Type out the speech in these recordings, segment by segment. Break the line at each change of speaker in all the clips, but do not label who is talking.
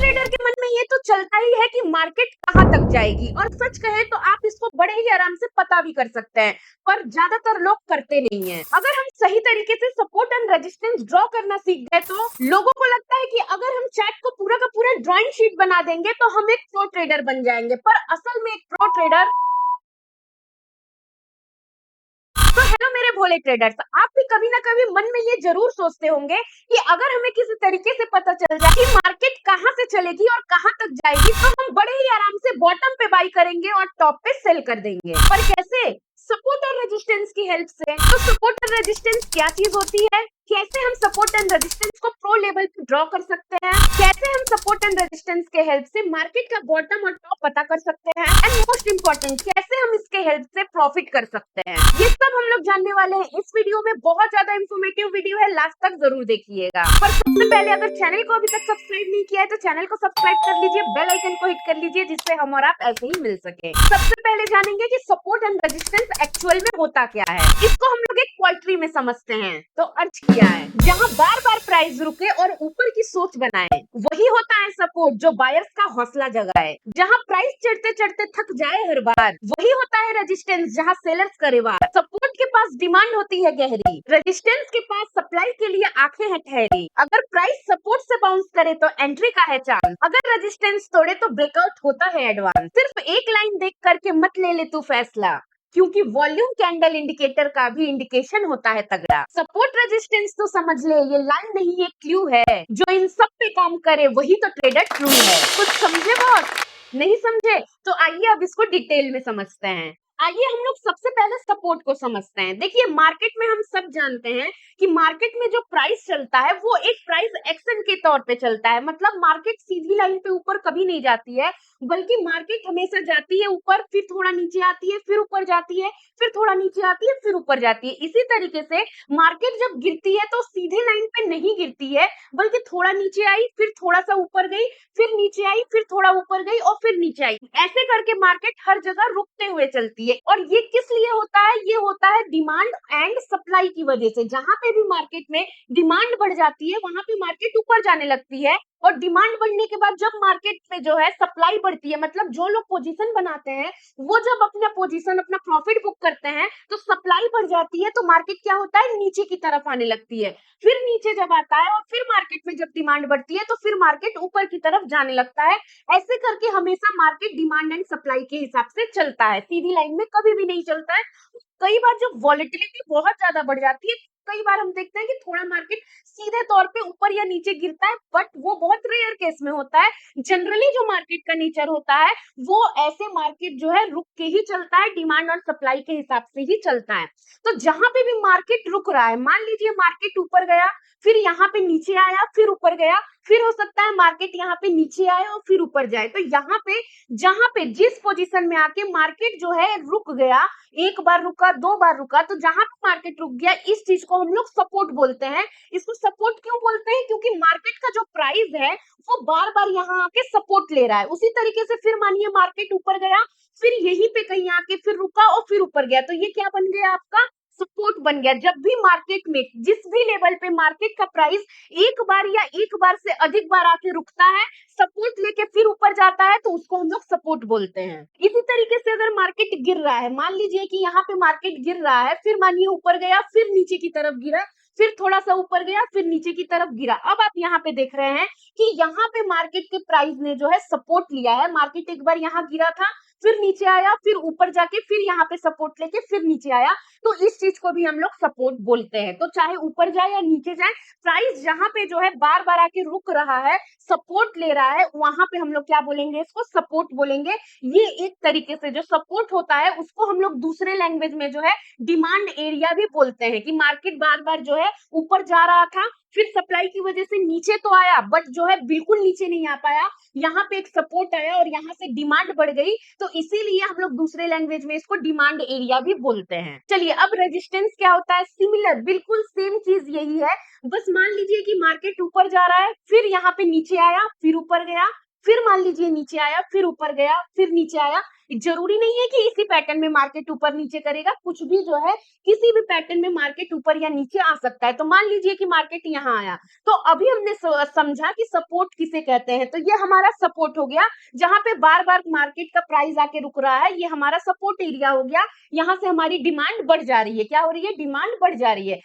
Trader के मन में ये तो चलता ही है कि मार्केट कहाँ तक जाएगी, और सच कहे तो आप इसको बड़े ही आराम से पता भी कर सकते हैं, पर ज्यादातर लोग करते नहीं हैं। अगर हम सही तरीके से सपोर्ट एंड रेजिस्टेंस ड्रॉ करना सीख गए तो लोगों को लगता है कि अगर हम चार्ट को पूरा का पूरा ड्राइंग शीट बना देंगे तो हम एक प्रो ट्रेडर बन जाएंगे, पर असल में एक प्रो ट्रेडर। तो हेलो मेरे भोले ट्रेडर्स, आप भी कभी ना कभी मन में ये जरूर सोचते होंगे कि अगर हमें किसी तरीके से पता चल जाए कि मार्केट कहाँ से चलेगी और कहाँ तक जाएगी तो हम बड़े ही आराम से बॉटम पे बाई करेंगे और टॉप पे सेल कर देंगे। पर कैसे? सपोर्ट और रेजिस्टेंस की हेल्प से। तो सपोर्ट और रेजिस्टेंस क्या चीज होती है, कैसे हम सपोर्ट एंड रेजिस्टेंस को प्रो लेवल पे ड्रॉ कर सकते हैं, कैसे हम सपोर्ट एंड रेजिस्टेंस के हेल्प से मार्केट का बॉटम और टॉप पता कर सकते हैं, एंड मोस्ट इंपॉर्टेंट कैसे हम इसके हेल्प से प्रॉफिट कर सकते हैं, ये सब हम लोग जानने वाले हैं इस वीडियो में। बहुत ज्यादा इंफॉर्मेटिव वीडियो है, लास्ट तक जरूर देखिएगा। पर सबसे पहले अगर चैनल को अभी तक सब्सक्राइब नहीं किया है तो चैनल को सब्सक्राइब कर लीजिए, बेल आइकन को हिट कर लीजिए जिससे हम और आप ऐसे ही मिल सके। सबसे पहले जानेंगे कि सपोर्ट एंड रेजिस्टेंस एक्चुअल में होता क्या है। इसको हम लोग एक पोएट्री में समझते हैं। तो अर्थ क्या है, जहाँ बार बार प्राइस रुके और ऊपर की सोच बनाए, वही होता है सपोर्ट जो बायर्स का हौसला जगाए। जहाँ प्राइस चढ़ते चढ़ते थक जाए हर बार, वही होता है रेजिस्टेंस जहाँ सेलर्स करे वार। सपोर्ट के पास डिमांड होती है गहरी, रेजिस्टेंस के पास सप्लाई के लिए आंखें हैं ठहरी। अगर प्राइस सपोर्ट से बाउंस करे तो एंट्री का है चांस, अगर रेजिस्टेंस तोड़े तो ब्रेकआउट होता है एडवांस। सिर्फ एक लाइन देख करके मत ले ले तू फैसला, क्योंकि वॉल्यूम कैंडल इंडिकेटर का भी इंडिकेशन होता है तगड़ा। सपोर्ट रेजिस्टेंस तो समझ ले, ये लाइन नहीं ये क्लू है, जो इन सब पे काम करे वही तो ट्रेडर ट्रू है। कुछ समझे बॉस? नहीं समझे तो आइए अब इसको डिटेल में समझते हैं। आइए हम लोग सबसे पहले सपोर्ट को समझते हैं। देखिए, मार्केट में हम सब जानते हैं कि मार्केट में जो प्राइस चलता है वो एक प्राइस एक्शन के तौर पे चलता है। मतलब मार्केट सीधी लाइन पे ऊपर कभी नहीं जाती है, बल्कि मार्केट हमेशा जाती है ऊपर, फिर थोड़ा नीचे आती है, फिर ऊपर जाती है, फिर थोड़ा नीचे आती है, फिर ऊपर जाती है। इसी तरीके से मार्केट जब गिरती है तो सीधे लाइन पे नहीं गिरती है, बल्कि थोड़ा नीचे आई, फिर थोड़ा सा ऊपर गई, फिर नीचे आई, फिर थोड़ा ऊपर गई और फिर नीचे आई। ऐसे करके मार्केट हर जगह रुकते हुए चलती है। और ये किस लिए होता है? ये होता है डिमांड एंड सप्लाई की वजह से। जहां पे भी मार्केट में डिमांड बढ़ जाती है वहां पे मार्केट ऊपर जाने लगती है, और डिमांड बढ़ने के बाद जब मार्केट में जो है सप्लाई बढ़ती है, मतलब जो लोग पोजीशन बनाते हैं वो जब अपना पोजीशन अपना प्रॉफिट बुक करते हैं तो सप्लाई बढ़ जाती है, तो मार्केट क्या होता है, नीचे की तरफ आने लगती है। फिर नीचे जब आता है और फिर मार्केट में जब डिमांड बढ़ती है तो फिर मार्केट ऊपर की तरफ जाने लगता है। ऐसे करके हमेशा मार्केट डिमांड एंड सप्लाई के हिसाब से चलता है, सीधी लाइन में कभी भी नहीं चलता है। कई बार जब वॉलेटिलिटी बहुत ज्यादा बढ़ जाती है, कई बार हम देखते हैं कि थोड़ा मार्केट सीधे तौर पे ऊपर या नीचे गिरता है, बट वो बहुत रेयर केस में होता है। जनरली जो मार्केट का नेचर होता है वो ऐसे मार्केट जो है रुक के ही चलता है, डिमांड और सप्लाई के हिसाब से ही चलता है। तो जहां पे भी मार्केट रुक रहा है, मान लीजिए मार्केट ऊपर गया, फिर यहाँ पे नीचे आया, फिर ऊपर गया, फिर हो सकता है मार्केट यहाँ पे नीचे आए और फिर ऊपर जाए, तो यहाँ पे जहां पे जिस पोजीशन में आके मार्केट जो है रुक गया, एक बार रुका, दो बार रुका, तो जहां पे मार्केट रुक गया इस चीज को हम लोग सपोर्ट बोलते हैं। इसको सपोर्ट क्यों बोलते हैं? क्योंकि मार्केट का जो प्राइस है वो बार बार यहाँ आके सपोर्ट ले रहा है। उसी तरीके से फिर मानिए मार्केट ऊपर गया, फिर यहीं पे कहीं आके फिर रुका और फिर ऊपर गया, तो ये क्या बन गया आपका, सपोर्ट बन गया। जब भी मार्केट में जिस भी लेवल पे मार्केट का प्राइस एक बार या एक बार से अधिक बार आके रुकता है, सपोर्ट लेके फिर ऊपर जाता है, तो उसको हम लोग सपोर्ट बोलते हैं। इसी तरीके से अगर मार्केट गिर रहा है, मान लीजिए कि यहाँ पे मार्केट गिर रहा है, फिर मानिए ऊपर गया, फिर नीचे की तरफ गिरा, फिर थोड़ा सा ऊपर गया, फिर नीचे की तरफ गिरा। अब आप यहाँ पे देख रहे हैं कि यहाँ पे मार्केट के प्राइस ने जो है सपोर्ट लिया है। मार्केट एक बार यहाँ गिरा था, फिर नीचे आया, फिर ऊपर जाके फिर यहाँ पे सपोर्ट लेके फिर नीचे आया, तो इस चीज को भी हम लोग सपोर्ट बोलते हैं। तो चाहे ऊपर जाए या नीचे जाए, प्राइस जहां पे जो है बार बार आके रुक रहा है, सपोर्ट ले रहा है, वहां पे हम लोग क्या बोलेंगे, इसको सपोर्ट बोलेंगे। ये एक तरीके से जो सपोर्ट होता है उसको हम लोग दूसरे लैंग्वेज में जो है डिमांड एरिया भी बोलते हैं, कि मार्केट बार बार जो है ऊपर जा रहा था, फिर सप्लाई की वजह से नीचे तो आया, बट जो है बिल्कुल नीचे नहीं आ पाया, यहाँ पे एक सपोर्ट आया और यहाँ से डिमांड बढ़ गई, तो इसीलिए हम लोग दूसरे लैंग्वेज में इसको डिमांड एरिया भी बोलते हैं। चलिए, अब रेजिस्टेंस क्या होता है? सिमिलर, बिल्कुल सेम चीज यही है। बस मान लीजिए कि मार्केट ऊपर जा रहा है, फिर यहाँ पे नीचे आया, फिर ऊपर गया, फिर मान लीजिए नीचे आया, फिर ऊपर गया, फिर नीचे आया। जरूरी नहीं है कि इसी पैटर्न में मार्केट ऊपर नीचे करेगा, कुछ भी जो है किसी भी पैटर्न में मार्केट ऊपर या नीचे आ सकता है। तो मान लीजिए कि मार्केट यहाँ आया, तो अभी हमने समझा कि सपोर्ट किसे कहते हैं। तो ये हमारा सपोर्ट हो गया, जहां पे बार बार मार्केट का प्राइस आके रुक रहा है, ये हमारा सपोर्ट एरिया हो गया। यहाँ से हमारी डिमांड बढ़ जा रही है। क्या हो रही है? डिमांड बढ़ जा रही है।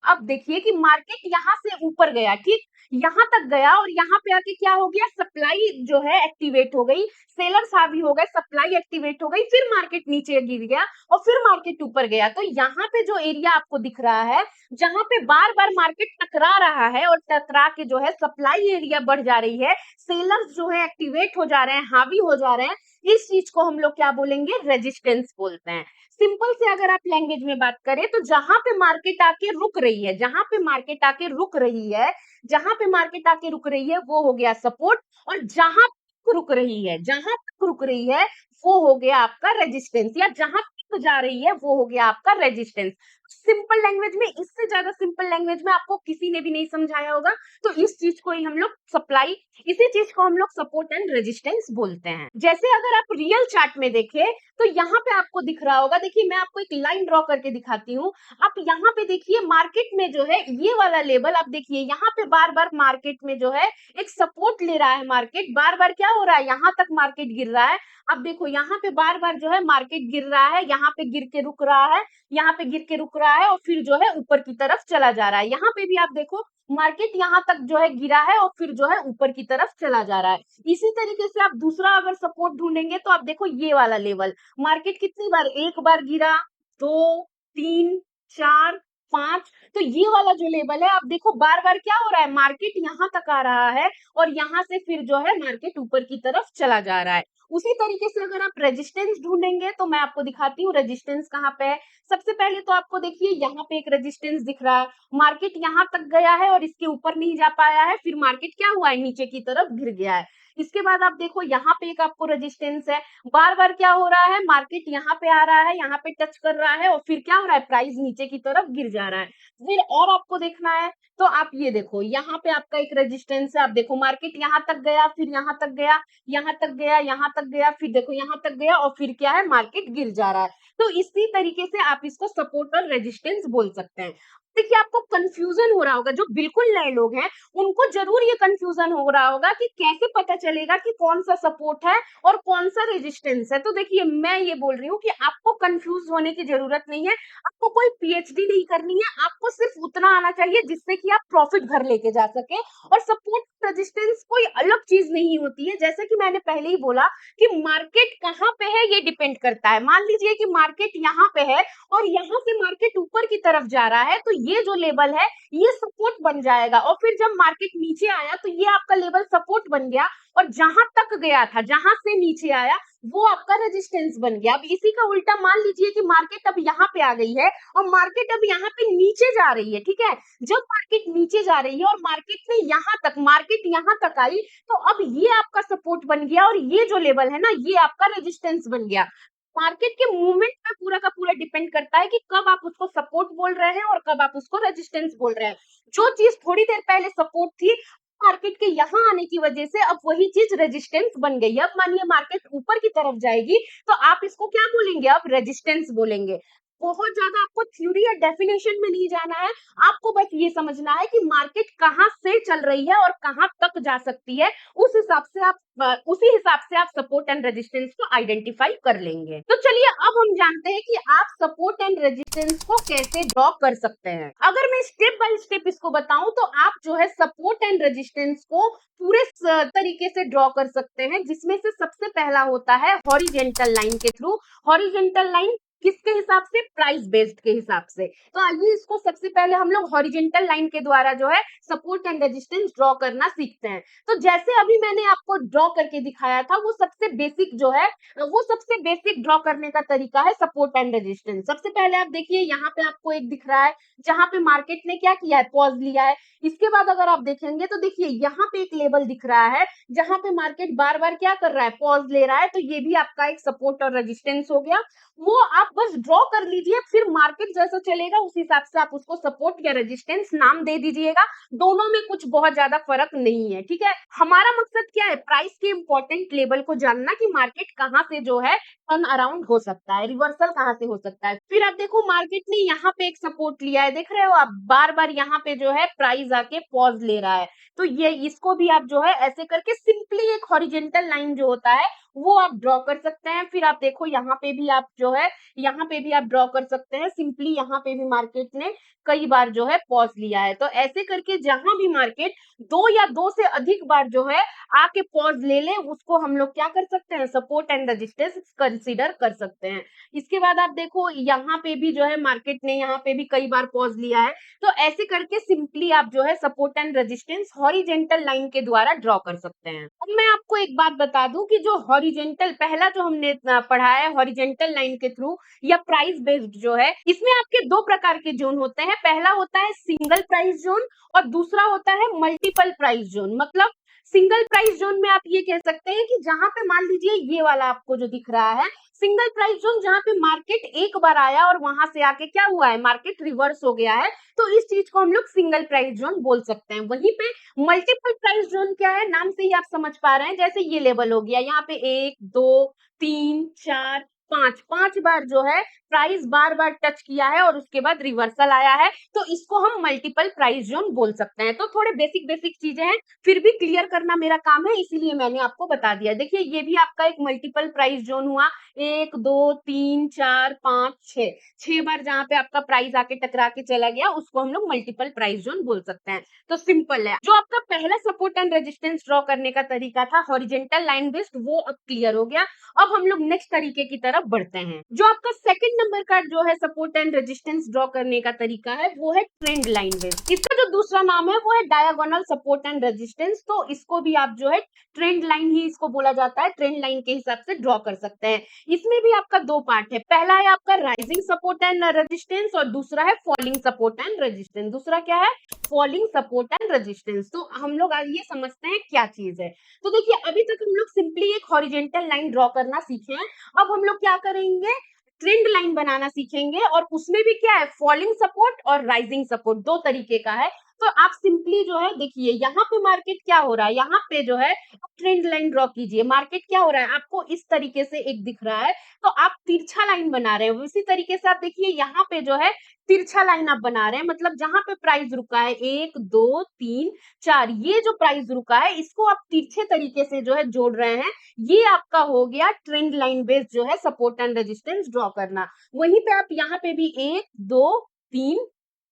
अब देखिए कि मार्केट यहाँ से ऊपर गया, ठीक, यहाँ तक गया और यहाँ पे आके क्या हो गया? सप्लाई जो है एक्टिवेट हो गई, सेलर्स हावी हो गए, सप्लाई एक्टिवेट हो गई, फिर मार्केट नीचे गिर गया और फिर मार्केट ऊपर गया। तो यहाँ पे जो एरिया आपको दिख रहा है, जहां पे बार बार मार्केट टकरा रहा है और टकरा के जो है सप्लाई एरिया बढ़ जा रही है, सेलर्स जो है एक्टिवेट हो जा रहे हैं, हावी हो जा रहे हैं, इस चीज को हम लोग क्या बोलेंगे? रेजिस्टेंस बोलते हैं। सिंपल से अगर आप लैंग्वेज में बात करें तो जहां पे मार्केट आके रुक रही है, जहां पे मार्केट आके रुक रही है, जहां पे मार्केट आके रुक रही है वो हो गया सपोर्ट, और जहां तक रुक रही है, जहां तक रुक रही है वो हो गया आपका रेजिस्टेंस, या जहां तक जा रही है वो हो गया आपका रेजिस्टेंस। सिंपल लैंग्वेज में, इससे ज्यादा सिंपल लैंग्वेज में आपको किसी ने भी नहीं समझाया होगा। तो इस चीज को ही हम लोग सप्लाई, इसी चीज को हम लोग सपोर्ट एंड रेजिस्टेंस बोलते हैं। जैसे अगर आप रियल चार्ट में देखें तो यहाँ पे आपको दिख रहा होगा, देखिए मैं आपको एक लाइन ड्रॉ करके दिखाती हूँ। आप यहाँ पे देखिए मार्केट में जो है ये वाला लेवल, आप देखिए यहाँ पे बार बार मार्केट में जो है एक सपोर्ट ले रहा है, मार्केट बार बार क्या हो रहा है? यहाँ तक मार्केट गिर रहा है। अब देखो यहाँ पे बार बार जो है मार्केट गिर रहा है, यहाँ पे गिर के रुक रहा है, यहाँ पे गिर के रुक रहा है और फिर जो है ऊपर की तरफ चला जा रहा है। यहाँ पे भी आप देखो मार्केट यहाँ तक जो है गिरा है और फिर जो है ऊपर की तरफ चला जा रहा है। इसी तरीके से आप दूसरा अगर सपोर्ट ढूंढेंगे तो आप देखो ये वाला लेवल, मार्केट कितनी बार, एक बार गिरा, दो, तीन, चार, पांच, तो ये वाला जो लेवल है आप देखो बार बार क्या हो रहा है? मार्केट यहाँ तक आ रहा है और यहाँ से फिर जो है मार्केट ऊपर की तरफ चला जा रहा है। उसी तरीके से अगर आप रेजिस्टेंस ढूंढेंगे तो मैं आपको दिखाती हूँ रेजिस्टेंस कहाँ पे है। सबसे पहले तो आपको देखिए यहाँ पे एक रेजिस्टेंस दिख रहा है, मार्केट यहाँ तक गया है और इसके ऊपर नहीं जा पाया है, फिर मार्केट क्या हुआ है? नीचे की तरफ गिर गया है। इसके बाद आप देखो यहाँ पे एक आपको रेजिस्टेंस है, बार बार क्या हो रहा है? मार्केट यहाँ पे आ रहा है, यहाँ पे टच कर रहा है और फिर क्या हो रहा है? प्राइस नीचे की तरफ गिर जा रहा है। फिर और आपको देखना है तो आप ये देखो यहाँ पे आपका एक रेजिस्टेंस है, आप देखो मार्केट यहाँ तक गया, फिर यहाँ तक गया, यहाँ तक गया, यहाँ तक गया, फिर देखो यहाँ तक गया और फिर क्या है? मार्केट गिर जा रहा है। तो इसी तरीके से आप इसको सपोर्ट और रेजिस्टेंस बोल सकते हैं। देखिए आपको कंफ्यूजन हो रहा होगा, जो बिल्कुल नए लोग हैं उनको जरूर ये कंफ्यूजन हो रहा होगा कि कैसे पता चलेगा कि कौन सा सपोर्ट है और कौन सा रेजिस्टेंस है। तो देखिए मैं ये बोल रही हूँ कि आपको कंफ्यूज होने की जरूरत नहीं है, आपको कोई पीएचडी नहीं करनी है, आपको सिर्फ उतना आना चाहिए जिससे कि आप प्रॉफिट घर लेके जा सके। और सपोर्ट रेजिस्टेंस कोई अलग चीज नहीं होती है, जैसे कि मैंने पहले ही बोला कि मार्केट कहाँ पे है ये डिपेंड करता है। मान लीजिए कि मार्केट यहाँ पे है और यहाँ से मार्केट ऊपर की तरफ जा रहा है, तो ये जो लेवल है ये सपोर्ट बन जाएगा, और फिर जब मार्केट नीचे आया तो ये आपका लेवल सपोर्ट बन गया, और जहां तक गया था, जहां से नीचे आया वो आपका रेजिस्टेंस बन गया। अब इसी का उल्टा मान लीजिए कि मार्केट अब यहाँ पे आ गई है और मार्केट अब यहाँ पे नीचे जा रही है, ठीक है। जब मार्केट नीचे जा रही है और मार्केट यहाँ तक आई, तो अब ये आपका सपोर्ट बन गया और ये जो लेवल है ना ये आपका रेजिस्टेंस बन गया। मार्केट के मूवमेंट पे पूरा का पूरा डिपेंड करता है कि कब आप उसको सपोर्ट बोल रहे हैं और कब आप उसको रेजिस्टेंस बोल रहे हैं। जो चीज थोड़ी देर पहले सपोर्ट थी, मार्केट के यहाँ आने की वजह से अब वही चीज रेजिस्टेंस बन गई। अब मानिए मार्केट ऊपर की तरफ जाएगी तो आप इसको क्या बोलेंगे? अब रेजिस्टेंस बोलेंगे। बहुत ज्यादा आपको थ्योरी या डेफिनेशन में नहीं जाना है, आपको बस ये समझना है कि मार्केट कहाँ से चल रही है और कहाँ तक जा सकती है। उसी हिसाब से आप सपोर्ट एंड रेजिस्टेंस को आइडेंटिफाई कर लेंगे। तो चलिए अब हम जानते हैं कि आप सपोर्ट एंड रेजिस्टेंस को कैसे ड्रॉ कर सकते हैं। अगर मैं स्टेप बाय स्टेप इसको बताऊं तो आप जो है सपोर्ट एंड रेजिस्टेंस को पूरे तरीके से ड्रॉ कर सकते हैं, जिसमें से सबसे पहला होता है हॉरिजेंटल लाइन के थ्रू। हॉरिजेंटल लाइन किसके हिसाब से? प्राइस बेस्ड के हिसाब से। तो आइए इसको सबसे पहले हम लोग हॉरिजेंटल लाइन के द्वारा जो है सपोर्ट एंड रेजिस्टेंस ड्रॉ करना सीखते हैं। तो जैसे अभी मैंने आपको ड्रॉ करके दिखाया था, वो सबसे बेसिक ड्रॉ करने का तरीका है सपोर्ट एंड रेजिस्टेंस। सबसे पहले आप देखिए यहाँ पे आपको एक दिख रहा है जहां पे मार्केट ने क्या किया है? पॉज लिया है। इसके बाद अगर आप देखेंगे तो देखिए यहाँ पे एक लेवल दिख रहा है जहां पे मार्केट बार बार क्या कर रहा है? पॉज ले रहा है। तो ये भी आपका एक सपोर्ट और रेजिस्टेंस हो गया। वो आप बस ड्रॉ कर लीजिए, फिर मार्केट जैसा चलेगा उस हिसाब से आप उसको सपोर्ट या रेजिस्टेंस नाम दे दीजिएगा। दोनों में कुछ बहुत ज्यादा फर्क नहीं है, ठीक है। हमारा मकसद क्या है, प्राइस के इंपॉर्टेंट लेवल को जानना कि मार्केट कहाँ से जो है टर्न अराउंड हो सकता है, रिवर्सल कहाँ से हो सकता है। फिर आप देखो मार्केट ने यहाँ पे एक सपोर्ट लिया है, देख रहे हो आप, बार बार यहाँ पे जो है प्राइस आके पॉज ले रहा है। तो ये इसको भी आप जो है ऐसे करके सिंपली एक हॉरिजेंटल लाइन जो होता है वो आप ड्रॉ कर सकते हैं। फिर आप देखो यहाँ पे भी आप जो है, यहाँ पे भी आप ड्रॉ कर सकते हैं सिंपली। यहाँ पे भी मार्केट ने कई बार जो है पॉज लिया है, तो ऐसे करके जहां भी मार्केट दो या दो से अधिक बार जो है आके पॉज ले ले, उसको हम लोग क्या कर सकते हैं, सपोर्ट एंड रेजिस्टेंस कंसीडर कर सकते हैं। इसके बाद आप देखो यहाँ पे भी जो है मार्केट ने यहाँ पे भी कई बार पॉज लिया है, तो ऐसे करके सिंपली आप जो है support and resistance horizontal line के द्वारा ड्रॉ कर सकते हैं। अब मैं आपको एक बात बता दूं कि जो हॉरिजेंटल पहला जो हमने पढ़ा है हॉरिजेंटल लाइन के थ्रू या प्राइस बेस्ड जो है, इसमें आपके दो प्रकार के जोन होते हैं। पहला होता है सिंगल प्राइस जोन और दूसरा होता है मल्टीपल प्राइस जोन। मतलब सिंगल प्राइस जोन में आप ये कह सकते हैं कि जहां पे मान लीजिए ये वाला आपको जो दिख रहा है सिंगल प्राइस जोन, जहां पे मार्केट एक बार आया और वहां से आके क्या हुआ है, मार्केट रिवर्स हो गया है, तो इस चीज को हम लोग सिंगल प्राइस जोन बोल सकते हैं। वहीं पे मल्टीपल प्राइस जोन क्या है, नाम से ही आप समझ पा रहे हैं, जैसे ये लेवल हो गया, यहाँ पे 1 2 3 4 5 5 बार जो है प्राइस बार बार टच किया है और उसके बाद रिवर्सल आया है, तो इसको हम मल्टीपल प्राइस जोन बोल सकते हैं। तो थोड़े बेसिक बेसिक चीजें हैं, फिर भी क्लियर करना मेरा काम है, इसीलिए मैंने आपको बता दिया। देखिए ये भी आपका एक मल्टीपल प्राइस जोन हुआ, 1 2 3 4 5 6 6 बार जहां पे आपका प्राइस आके टकरा के चला गया, उसको हम लोग मल्टीपल प्राइस जोन बोल सकते हैं। तो सिंपल है। जो आपका पहला सपोर्ट एंड रेजिस्टेंस ड्रॉ करने का तरीका था हॉरिजेंटल लाइन बेस्ड, वो अब क्लियर हो गया। अब हम लोग नेक्स्ट तरीके की तरफ बढ़ते हैं। जो आपका सेकंड नंबर का जो है सपोर्ट एंड रेजिस्टेंस ड्रॉ करने का तरीका है वो है ट्रेंड लाइन बेस्ड। इसका जो दूसरा नाम है वो है डायगोनल सपोर्ट एंड रेजिस्टेंस। तो इसको भी आप जो है ट्रेंड लाइन ही इसको बोला जाता है, ट्रेंड लाइन के हिसाब से ड्रॉ कर सकते हैं। इसमें भी आपका दो पार्ट है, पहला है आपका राइजिंग सपोर्ट एंड रेजिस्टेंस और दूसरा है फॉलिंग सपोर्ट एंड रेजिस्टेंस। दूसरा क्या है, फॉलिंग सपोर्ट एंड रेजिस्टेंस। तो हम लोग आज ये समझते हैं क्या चीज है। तो देखिए अभी तक हम लोग सिंपली एक हॉरिजेंटल लाइन ड्रॉ करना सीखे हैं, अब हम लोग क्या करेंगे, ट्रेंड लाइन बनाना सीखेंगे, और उसमें भी क्या है, फॉलिंग सपोर्ट और राइजिंग सपोर्ट, दो तरीके का है। तो आप सिंपली जो है देखिए यहाँ पे मार्केट क्या हो रहा है, यहाँ पे जो है ट्रेंड लाइन ड्रॉ कीजिए। मार्केट क्या हो रहा है, आपको इस तरीके से एक दिख रहा है, तो आप तिरछा लाइन बना रहे हैं। इसी तरीके से आप देखिए यहाँ पे जो है तिरछा लाइन आप बना रहे हैं, मतलब जहां पे प्राइस रुका है 1 2 3 4, ये जो प्राइस रुका है इसको आप तिरछे तरीके से जो है जोड़ रहे हैं। ये आपका हो गया ट्रेंड लाइन बेस्ड जो है सपोर्ट एंड रेजिस्टेंस ड्रॉ करना। वहीं पे आप यहाँ पे भी 1 2 3,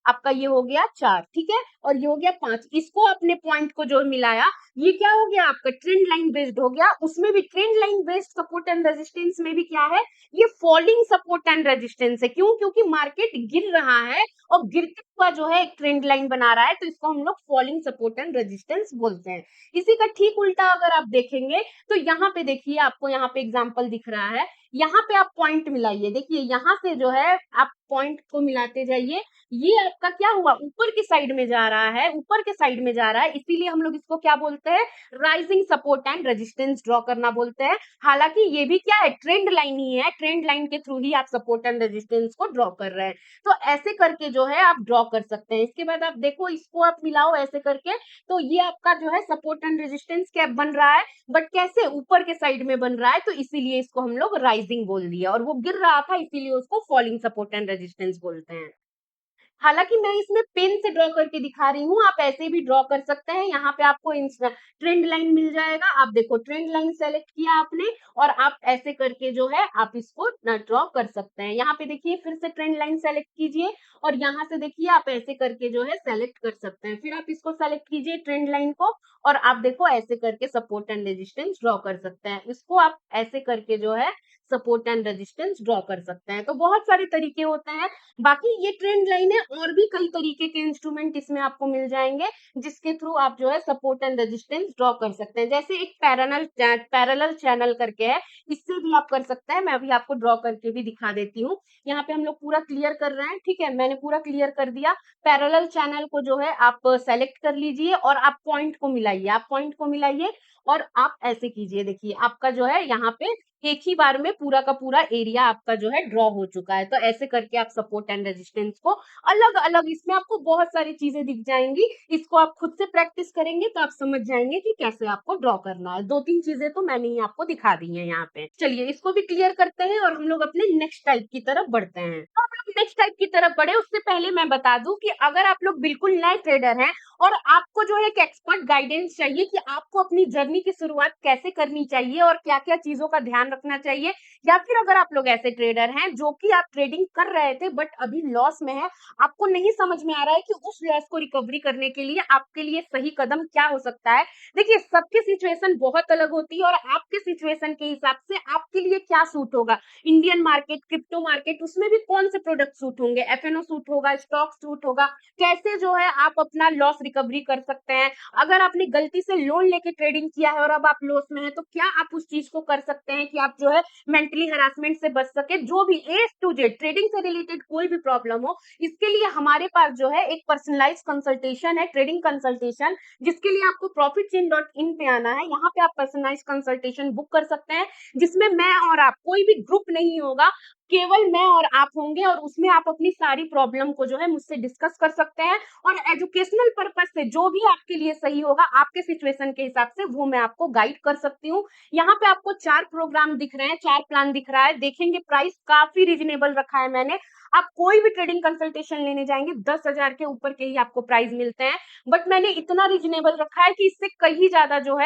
आपका ये हो गया 4, ठीक है, और ये हो गया 5। इसको अपने पॉइंट को जो मिलाया, ये क्या हो गया आपका ट्रेंड लाइन बेस्ड हो गया। उसमें भी trend line based support and resistance में भी क्या है, ये फॉलिंग सपोर्ट एंड रेजिस्टेंस है। क्यों, क्योंकि मार्केट गिर रहा है और गिरते हुआ जो है एक ट्रेंड लाइन बना रहा है, तो इसको हम लोग फॉलिंग सपोर्ट एंड रेजिस्टेंस बोलते हैं। इसी का ठीक उल्टा अगर आप देखेंगे तो यहाँ पे देखिए, आपको यहाँ पे एग्जांपल दिख रहा है, यहाँ पे आप पॉइंट मिलाइए। देखिए यहाँ से जो है आप पॉइंट को मिलाते जाइए, ये आपका क्या हुआ, ऊपर की साइड में जा रहा है, ऊपर के साइड में जा रहा है, इसीलिए हम लोग इसको क्या बोलते हैं, rising support and resistance draw करना बोलते हैं। हालांकि ये भी क्या है, ट्रेंड लाइन ही है, ट्रेंड लाइन के थ्रू ही आप सपोर्ट एंड रेजिस्टेंस को ड्रॉ कर रहे हैं। तो ऐसे करके जो है आप ड्रॉ कर सकते हैं। इसके बाद आप देखो, इसको आप मिलाओ ऐसे करके, तो ये आपका जो है सपोर्ट एंड रेजिस्टेंस क्या बन रहा है, बट कैसे, ऊपर के साइड में बन रहा है, तो इसीलिए इसको हम लोग राइजिंग बोल दिया। और वो गिर रहा था इसीलिए उसको फॉलिंग सपोर्ट एंड रेजिस्टेंस बोलते हैं। हालांकि मैं इसमें पेन से ड्रॉ करके दिखा रही हूँ, आप ऐसे भी ड्रॉ कर सकते हैं। यहाँ पे आपको ट्रेंड लाइन मिल जाएगा, आप देखो ट्रेंड लाइन सेलेक्ट किया आपने, और आप ऐसे करके जो है आप इसको ड्रॉ कर सकते हैं। यहाँ पे देखिए फिर से ट्रेंड लाइन सेलेक्ट कीजिए, और यहाँ से देखिए आप ऐसे करके जो है सेलेक्ट कर सकते हैं। फिर आप इसको सेलेक्ट कीजिए ट्रेंड लाइन को, और आप देखो ऐसे करके सपोर्ट एंड रेजिस्टेंस ड्रॉ कर सकते हैं। इसको आप ऐसे करके जो है सपोर्ट एंड रेजिस्टेंस ड्रॉ कर सकते हैं। तो बहुत सारे तरीके होते हैं। बाकी ये ट्रेंड लाइन है, और भी कई तरीके के इंस्ट्रूमेंट इसमें आपको मिल जाएंगे, जिसके थ्रू आप जो है सपोर्ट एंड रेजिस्टेंस ड्रॉ कर सकते हैं। जैसे एक पैरेलल चैनल करके है, इससे भी आप कर सकते हैं। मैं अभी आपको ड्रॉ करके भी दिखा देती हूँ। यहाँ पे हम लोग पूरा क्लियर कर रहे हैं, ठीक है, मैंने पूरा क्लियर कर दिया। पैरेलल चैनल को जो है आप सेलेक्ट कर लीजिए, और आप पॉइंट को मिलाइए, आप पॉइंट को मिलाइए, और आप ऐसे कीजिए, देखिए आपका जो है यहाँ पे एक ही बार में पूरा का पूरा एरिया आपका जो है ड्रॉ हो चुका है। तो ऐसे करके आप सपोर्ट एंड रेजिस्टेंस को अलग-अलग, इसमें आपको बहुत सारी चीजें दिख जाएंगी। इसको आप खुद से प्रैक्टिस करेंगे तो आप समझ जाएंगे कि कैसे आपको ड्रॉ करना है। 2-3 चीजें तो मैंने ही आपको दिखा दी है यहाँ पे। चलिए इसको भी क्लियर करते हैं और हम लोग अपने नेक्स्ट टाइप की तरफ बढ़ते हैं। तो हम लोग नेक्स्ट टाइप की तरफ बढ़े उससे पहले मैं बता दूं कि अगर आप लोग बिल्कुल नए ट्रेडर हैं और आपको जो है एक एक्सपर्ट गाइडेंस चाहिए कि आपको अपनी जर्नी की शुरुआत कैसे करनी चाहिए और क्या-क्या चीजों का ध्यान रखना चाहिए, या फिर अगर आप लोग ऐसे ट्रेडर हैं जो कि आप ट्रेडिंग कर रहे थे बट अभी लॉस में है, आपको नहीं समझ में आ रहा है कि उस लॉस को रिकवरी करने के लिए आपके लिए सही कदम क्या हो सकता है। देखिए सबकी सिचुएशन बहुत अलग होती है और आपके सिचुएशन के हिसाब से आपके लिए क्या सूट होगा। इंडियन मार्केट, क्रिप्टो मार्केट, उसमें भी कौन से प्रोडक्ट सूट होंगे, एफएनओ सूट होगा, स्टॉक सूट होगा, कैसे जो है आप अपना लॉस रिकवरी कर सकते हैं। अगर आपने गलती से लोन लेके ट्रेडिंग किया है और अब आप लॉस में है तो क्या आप उस चीज को कर सकते हैं कि आप जो है मेंटली हरासमेंट से बच सके। जो भी ए टू जेड ट्रेडिंग से रिलेटेड कोई भी प्रॉब्लम हो, इसके लिए हमारे पास जो है एक पर्सनलाइज कंसल्टेशन है, ट्रेडिंग कंसल्टेशन, जिसके लिए आपको profitchain.in पे आना है। यहाँ पे आप पर्सनलाइज कंसल्टेशन बुक कर सकते हैं, जिसमें मैं और आप, कोई भी ग्रुप नहीं होगा, केवल मैं और आप होंगे और उसमें आप अपनी सारी प्रॉब्लम को जो है मुझसे डिस्कस कर सकते हैं और एजुकेशनल पर्पस से जो भी आपके लिए सही होगा आपके सिचुएशन के हिसाब से वो मैं आपको गाइड कर सकती हूँ। यहाँ पे आपको 4 प्रोग्राम दिख रहे हैं, 4 प्लान दिख रहा है। देखेंगे प्राइस काफी रीजनेबल रखा है मैंने। आप कोई भी ट्रेडिंग कंसल्टेशन लेने जाएंगे 10,000 के ऊपर के ही आपको प्राइस मिलते हैं, बट मैंने इतना रीजनेबल रखा है कि इससे कहीं ज्यादा जो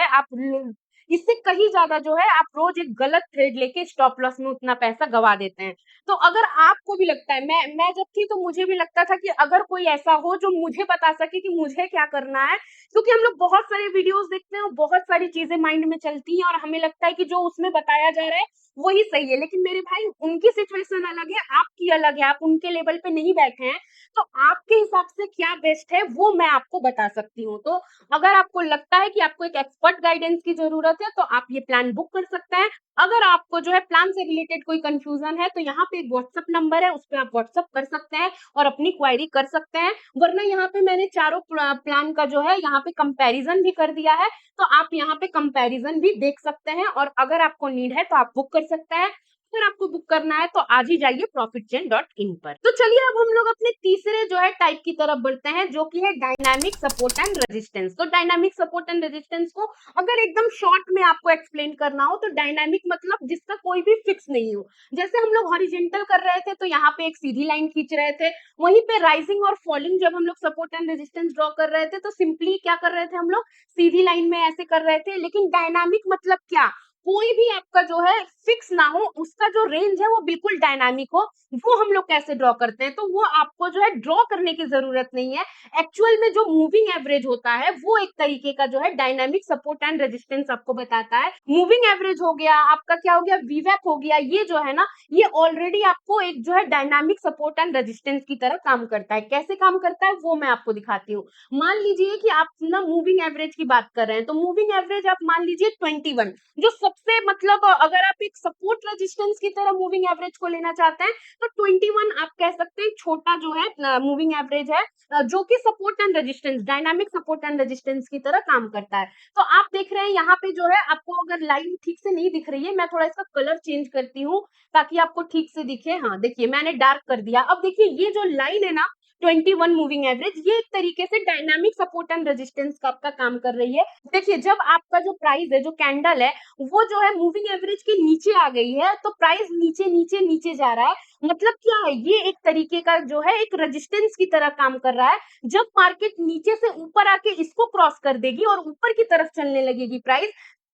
है आप रोज एक गलत ट्रेड लेके स्टॉप लॉस में उतना पैसा गवा देते हैं। तो अगर आपको भी लगता है, मैं जब थी तो मुझे भी लगता था कि अगर कोई ऐसा हो जो मुझे बता सके कि मुझे क्या करना है, क्योंकि हम लोग बहुत सारे वीडियोस देखते हैं और बहुत सारी चीजें माइंड में चलती हैं और हमें लगता है कि जो उसमें बताया जा रहा है वही सही है। लेकिन मेरे भाई उनकी सिचुएशन अलग है, आपकी अलग है, आप उनके लेवल पे नहीं बैठे हैं, तो आपके हिसाब से क्या बेस्ट है वो मैं आपको बता सकती हूँ। तो अगर आपको लगता है कि आपको एक एक्सपर्ट गाइडेंस की जरूरत है तो आप ये प्लान बुक कर सकते हैं। अगर आपको जो है प्लान से रिलेटेड कोई कंफ्यूजन है तो यहाँ पे एक व्हाट्सएप नंबर है, उस पर आप व्हाट्सएप कर सकते हैं और अपनी क्वायरी कर सकते हैं। वरना यहाँ पे मैंने चारों प्लान का जो है यहाँ पे कंपैरिजन भी कर दिया है, तो आप यहाँ पे कंपैरिजन भी देख सकते हैं और अगर आपको नीड है तो आप बुक कर सकते हैं। अगर आपको बुक करना है तो आज ही जाइए profitchain.in पर। तो चलिए अब हम लोग अपने तीसरे जो है टाइप की तरफ बढ़ते हैं, जो कि है डायनामिक सपोर्ट एंड रेजिस्टेंस। तो डायनामिक सपोर्ट एंड रेजिस्टेंस को अगर एकदम शॉर्ट में आपको एक्सप्लेन करना हो तो डायनामिक मतलब जिसका कोई भी फिक्स नहीं हो। जैसे हम लोग हॉरिजेंटल कर रहे थे तो यहाँ पे एक सीधी लाइन खींच रहे थे, वहीं पे राइजिंग और फॉलिंग जब हम लोग सपोर्ट एंड रेजिस्टेंस ड्रॉ कर रहे थे तो सिंपली क्या कर रहे थे, हम लोग सीधी लाइन में ऐसे कर रहे थे। लेकिन डायनामिक मतलब क्या, कोई भी आपका जो है फिक्स ना हो, उसका जो रेंज है वो बिल्कुल डायनामिक हो। वो हम लोग कैसे ड्रॉ करते हैं, तो वो आपको जो है ड्रॉ करने की जरूरत नहीं है। एक्चुअल में जो मूविंग एवरेज होता है वो एक तरीके का जो है डायनामिक सपोर्ट एंड रेजिस्टेंस आपको बताता है। मूविंग एवरेज हो गया आपका, क्या हो गया, वीवैप हो गया, ये जो है ना, ये ऑलरेडी आपको एक जो है डायनामिक सपोर्ट एंड रेजिस्टेंस की तरह काम करता है। कैसे काम करता है वो मैं आपको दिखाती हूँ। मान लीजिए कि आप ना मूविंग एवरेज की बात कर रहे हैं, तो मूविंग एवरेज आप मान लीजिए 21, जो सबसे मतलब अगर आप एक सपोर्ट रेजिस्टेंस की तरह मूविंग एवरेज को लेना चाहते हैं तो 21 आप कह सकते हैं छोटा जो है मूविंग एवरेज है, जो कि support and resistance, dynamic support and resistance की तरह काम करता है। तो आप देख रहे हैं यहाँ पे जो है, आपको अगर लाइन ठीक से नहीं दिख रही है, मैं थोड़ा इसका कलर चेंज करती हूँ ताकि आपको ठीक से दिखे। हाँ देखिए मैंने डार्क कर दिया। अब देखिए ये जो लाइन है ना 21 मूविंग एवरेज, ये एक तरीके से डायनामिक सपोर्ट एंड रेजिस्टेंस का आपका काम कर रही है। देखिए जब आपका जो प्राइस है, जो कैंडल है, वो जो है मूविंग एवरेज के नीचे आ गई है तो प्राइस नीचे नीचे नीचे जा रहा है। मतलब क्या है, ये एक तरीके का जो है एक रेजिस्टेंस की तरह काम कर रहा है। जब मार्केट नीचे से ऊपर आके इसको क्रॉस कर देगी और ऊपर की तरफ चलने लगेगी प्राइस,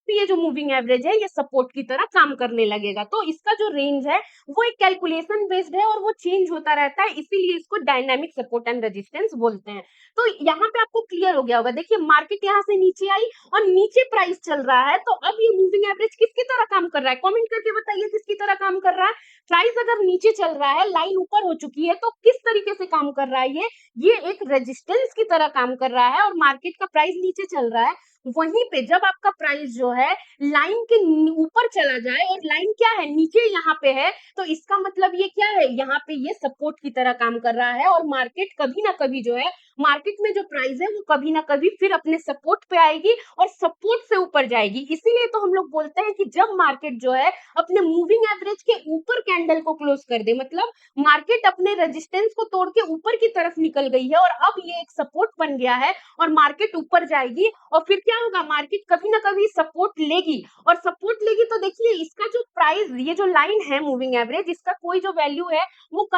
तो ये जो मूविंग एवरेज है ये सपोर्ट की तरह काम करने लगेगा। तो इसका जो रेंज है वो एक कैलकुलेशन बेस्ड है और वो चेंज होता रहता है, इसीलिए इसको डायनामिक सपोर्ट एंड रेजिस्टेंस बोलते हैं। तो यहाँ पे आपको क्लियर हो गया होगा। देखिए मार्केट यहाँ से नीचे आई और नीचे प्राइस चल रहा है, तो अब ये मूविंग एवरेज किसकी तरह काम कर रहा है, कमेंट करके बताइए किसकी तरह काम कर रहा है। प्राइस अगर नीचे चल रहा है, लाइन ऊपर हो चुकी है, तो किस तरीके से काम कर रहा है ये एक रेजिस्टेंस की तरह काम कर रहा है और मार्केट का प्राइस नीचे चल रहा है। वहीं पे जब आपका प्राइस जो है लाइन के ऊपर चला जाए और लाइन क्या है नीचे यहाँ पे है, तो इसका मतलब ये क्या है, यहाँ पे ये सपोर्ट की तरह काम कर रहा है और मार्केट कभी ना कभी जो है, मार्केट में जो प्राइस है वो कभी ना कभी फिर अपने सपोर्ट पे आएगी और सपोर्ट से ऊपर जाएगी। इसीलिए तो हम लोग बोलते हैं कि जब मार्केट जो है अपने मूविंग एवरेज के ऊपर कैंडल को क्लोज कर दे, मतलब मार्केट अपने रेजिस्टेंस को तोड़ के ऊपर की तरफ निकल गई है और अब ये एक सपोर्ट बन गया है और मार्केट ऊपर जाएगी और फिर क्या होगा, मार्केट कभी ना कभी सपोर्ट लेगी और सपोर्ट लेगी तो देखिए इसका जो प्राइस, ये जो लाइन है मूविंग एवरेज, इसका कोई जो वैल्यू है वो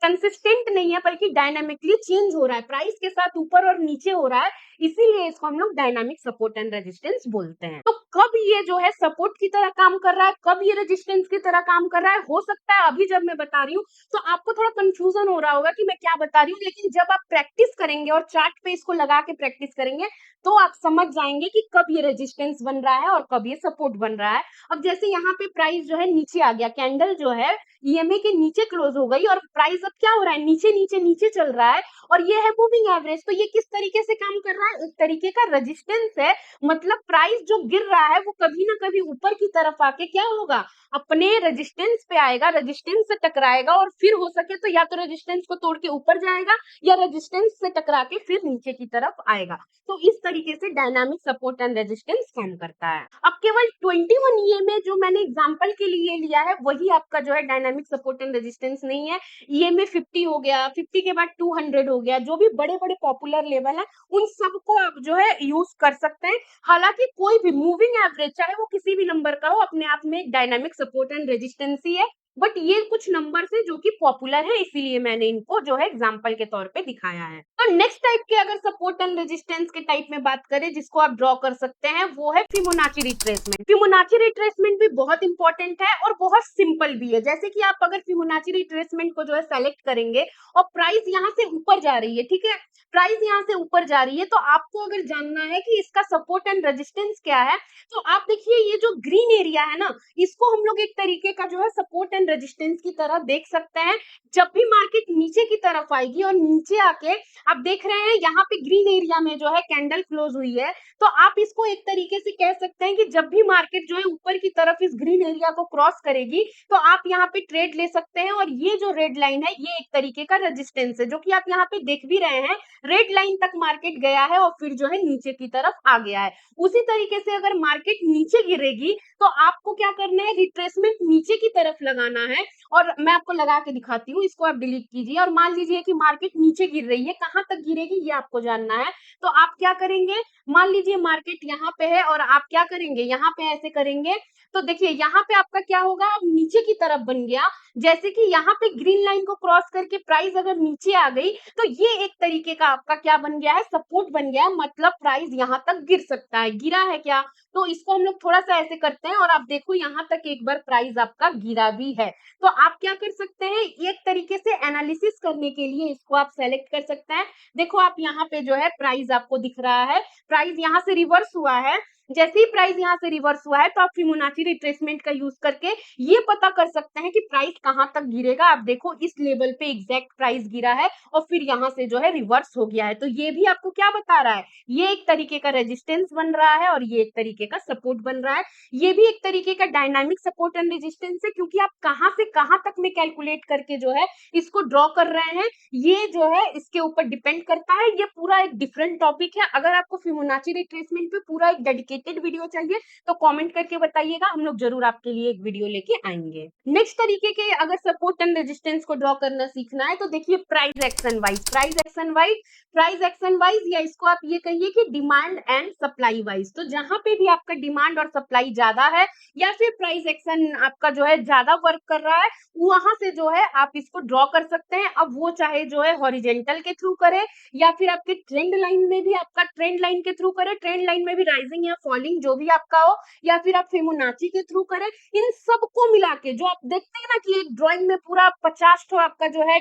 कंसिस्टेंट नहीं है बल्कि डायनामिकली चेंज हो रहा है, प्राइस के साथ ऊपर और नीचे हो रहा है। इसीलिए इसको हम लोग डायनामिक सपोर्ट एंड रेजिस्टेंस बोलते हैं। तो कब ये जो है सपोर्ट की तरह काम कर रहा है, कब ये रेजिस्टेंस की तरह काम कर रहा है, हो सकता है अभी जब मैं बता रही हूँ तो आपको थोड़ा कंफ्यूजन हो रहा होगा कि मैं क्या बता रही हूँ, लेकिन जब आप प्रैक्टिस करेंगे और चार्ट पे इसको लगा के प्रैक्टिस करेंगे तो आप समझ जाएंगे कि कब ये रेजिस्टेंस बन रहा है और कब ये सपोर्ट बन रहा है। अब जैसे यहाँ पे प्राइस जो है नीचे आ गया, कैंडल जो है ईएमए के नीचे क्लोज हो गई और प्राइस अब क्या हो रहा है, नीचे नीचे नीचे चल रहा है और ये है मूविंग एवरेज। तो ये किस तरीके से काम कर रहा है, एक तरीके का रेजिस्टेंस है, मतलब प्राइस जो गिर रहा है वो कभी ना कभी ऊपर की तरफ आके क्या होगा, अपने रेजिस्टेंस पे आएगा, रेजिस्टेंस से टकराएगा और फिर हो सके तो या तो रेजिस्टेंस को तोड़ के ऊपर जाएगा या रेजिस्टेंस से टकरा के फिर नीचे की तरफ आएगा। तो इस तरीके से डायनामिक सपोर्ट एंड रेजिस्टेंस काम करता है। अब केवल 21 ईएमए जो मैंने एग्जांपल के लिए लिया है वही आपका जो है डायनामिक सपोर्ट एंड रेजिस्टेंस नहीं है। ईएमए 50 हो गया, 50 के बाद 200 हो गया, जो भी बड़े बड़े पॉपुलर लेवल है उन सबको आप जो है यूज कर सकते हैं। हालांकि कोई भी मूविंग एवरेज चाहे वो किसी भी नंबर का हो, अपने आप में डायनामिक सपोर्ट एंड रेजिस्टेंस ही है, बट ये कुछ नंबर्स है जो कि पॉपुलर है, इसीलिए मैंने इनको जो है एग्जांपल के तौर पे दिखाया है। तो नेक्स्ट टाइप के अगर सपोर्ट एंड रेजिस्टेंस के टाइप में बात करें जिसको आप ड्रॉ कर सकते हैं वो है फिबोनाची रिट्रेसमेंट। फिबोनाची रिट्रेसमेंट भी बहुत इंपॉर्टेंट है और बहुत सिंपल भी है। जैसे कि आप अगर फिबोनाची रिट्रेसमेंट को जो है सेलेक्ट करेंगे और प्राइस यहाँ से ऊपर जा रही है, ठीक है, प्राइस यहाँ से ऊपर जा रही है, तो आपको अगर जानना है कि इसका सपोर्ट एंड रेजिस्टेंस क्या है, तो आप देखिए ये जो ग्रीन एरिया है ना, इसको हम लोग एक तरीके का जो है सपोर्ट एंड रेजिस्टेंस की तरह देख सकते हैं। जब भी मार्केट नीचे की तरफ आएगी और नीचे आके आप देख रहे हैं यहाँ पे ग्रीन एरिया में जो है कैंडल क्लोज हुई है, तो आप इसको एक तरीके से कह सकते हैं कि जब भी मार्केट जो है ऊपर की तरफ इस ग्रीन एरिया को क्रॉस करेगी तो आप यहाँ पे ट्रेड ले सकते हैं। और ये जो रेड लाइन है ये एक तरीके का रेजिस्टेंस है, जो कि आप यहाँ पे देख भी रहे हैं, रेड लाइन तक मार्केट गया है और फिर जो है नीचे की तरफ आ गया है। उसी तरीके से अगर मार्केट नीचे गिरेगी तो आपको क्या करना है, रिट्रेसमेंट नीचे की तरफ लगाना है। और मैं आपको लगा के दिखाती हूँ, इसको आप डिलीट कीजिए और मान लीजिए कि मार्केट नीचे गिर रही है, कहां तक गिरेगी ये आपको जानना है। तो आप क्या करेंगे, मान लीजिए मार्केट यहाँ पे है और आप क्या करेंगे, यहाँ पे ऐसे करेंगे, तो देखिए यहाँ पे आपका क्या होगा, अब नीचे की तरफ बन गया। जैसे कि यहाँ पे ग्रीन लाइन को क्रॉस करके प्राइस अगर नीचे आ गई तो ये एक तरीके का आपका क्या बन गया है, सपोर्ट बन गया है, मतलब प्राइस यहाँ तक गिर सकता है। गिरा है क्या, तो इसको हम लोग थोड़ा सा ऐसे करते हैं और आप देखो यहाँ तक एक बार प्राइस आपका गिरा भी है। तो आप क्या कर सकते हैं, एक तरीके से एनालिसिस करने के लिए इसको आप सेलेक्ट कर सकते हैं। देखो आप यहाँ पे जो है प्राइस आपको दिख रहा है, प्राइस यहाँ से रिवर्स हुआ है। जैसे ही प्राइस यहाँ से रिवर्स हुआ है तो आप फिबोनाची रिट्रेसमेंट का यूज करके ये पता कर सकते हैं कि प्राइस कहां तक गिरेगा। आप देखो इस लेवल पे एग्जैक्ट प्राइस गिरा है और फिर यहाँ से जो है रिवर्स हो गया है। तो ये भी आपको क्या बता रहा है, ये एक तरीके का रेजिस्टेंस बन रहा है और ये एक तरीके का सपोर्ट बन रहा है। ये भी एक तरीके का डायनामिक सपोर्ट एंड रेजिस्टेंस है, क्योंकि आप कहां से कहां तक में कैलकुलेट करके जो है इसको ड्रॉ कर रहे हैं, ये जो है इसके ऊपर डिपेंड करता है। ये पूरा एक डिफरेंट टॉपिक है। अगर आपको फिबोनाची रिट्रेसमेंट पे पूरा एक डेडिकेटेड वीडियो चाहिए तो कमेंट करके बताइएगा, हम लोग जरूर आपके लिए एक वीडियो लेके आएंगे। नेक्स्ट तरीके के अगर सपोर्ट एंड रेजिस्टेंस को ड्रॉ करना सीखना है तो देखिए price action wise, price action wise, या इसको आप ये कहिए कि डिमांड एंड सप्लाई वाइज। तो जहां पे भी आपका डिमांड और सप्लाई ज्यादा है या फिर प्राइस एक्शन आपका जो है ज्यादा वर्क कर रहा है, वहां से जो है आप इसको ड्रॉ कर सकते हैं। अब वो चाहे जो है हॉरिजेंटल के थ्रू करे या फिर आपके ट्रेंड लाइन में भी, आपका ट्रेंड लाइन के थ्रू करे, ट्रेंड लाइन में भी राइजिंग या फॉलिंग जो भी आपका हो या फिर आप फिबोनाची के थ्रू करें, इन सबको मिला के जो आप देखते हैं ना कि एक ड्राइंग में पूरा 50 ठो आपका जो है